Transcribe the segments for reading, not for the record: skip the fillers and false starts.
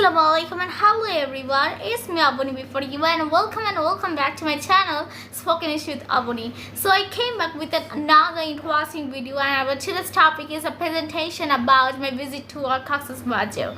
Assalamualaikum and hello everyone, it's me Aboni before you and welcome back to my channel Spoken English with Aboni. So I came back with another interesting video and our today's topic is a presentation about my visit to our Bazar.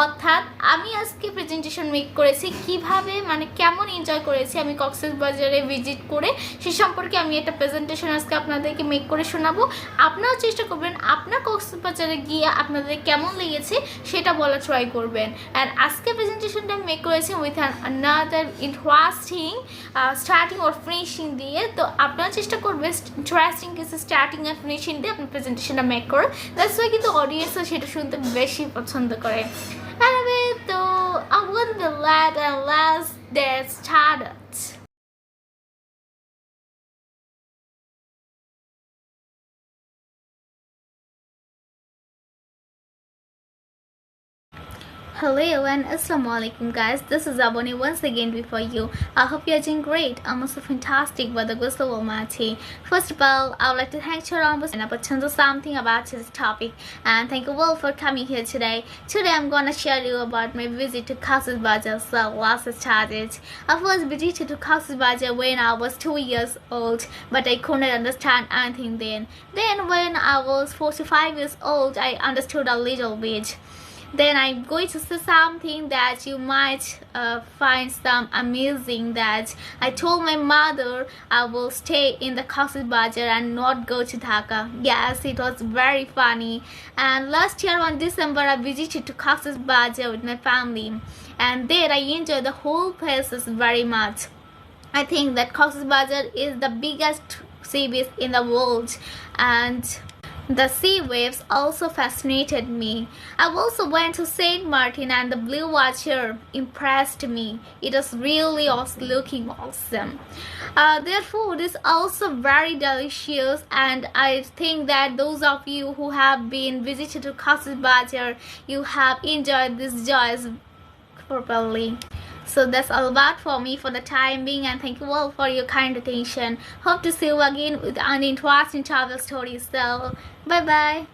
অর্থাৎ আমি আজকে presentation make করেছি কিভাবে মানে কেমন enjoy করেছি আমি কক্সবাজারে ভিজিট করে সে সম্পর্কে আমি একটা প্রেজেন্টেশন আজকে আপনাদেরকে মেক করে শোনাবো। আপনারাও চেষ্টা করবেন আপনার কক্সবাজারে গিয়ে আপনাদের কেমন লেগেছে সেটা বলা ট্রাই করবেন। And আজকে প্রেজেন্টেশনটা মেক করেছি with another interesting starting or finishing দিয়ে। তো আপনারা চেষ্টা করবেন ইন্টারেস্টিং কিছু স্টার্টিং আর ফিনিশিং দিয়ে আপনার প্রেজেন্টেশনটা মেক করে, দ্যাটস ওয়াই কিন্তু অডিয়েন্সও সেটা শুনতে বেশি পছন্দ করে। Anyway, so I won't be late unless get started. Hello and Assalamualaikum guys, this is Aboni once again before you. I hope you are doing great. I'm also fantastic by the grace of Almighty. First of all, I would like to thank you and opportunity something about this topic and thank you all for coming here today. Today I'm gonna share you about my visit to Bazar. So last started. I first visited to Bazar when I was 2 years old, but I couldn't understand anything then. Then when I was 45 years old, I understood a little bit. Then I'm going to say something that you might find some amazing, that I told my mother I will stay in the Bazar and not go to Dhaka. Yes, it was very funny. And last year on December I visited to Bazar with my family and there I enjoyed the whole places very much. I think that Bazar is the biggest sea beach in the world and the sea waves also fascinated me. I also went to St. Martin and the blue water impressed me. It was really looking awesome. Their food is also very delicious and I think that those of you who have been visited to Bazar, you have enjoyed these joys properly. So that's all about for me for the time being and thank you all for your kind attention. Hope to see you again with an interesting travel story. So bye bye.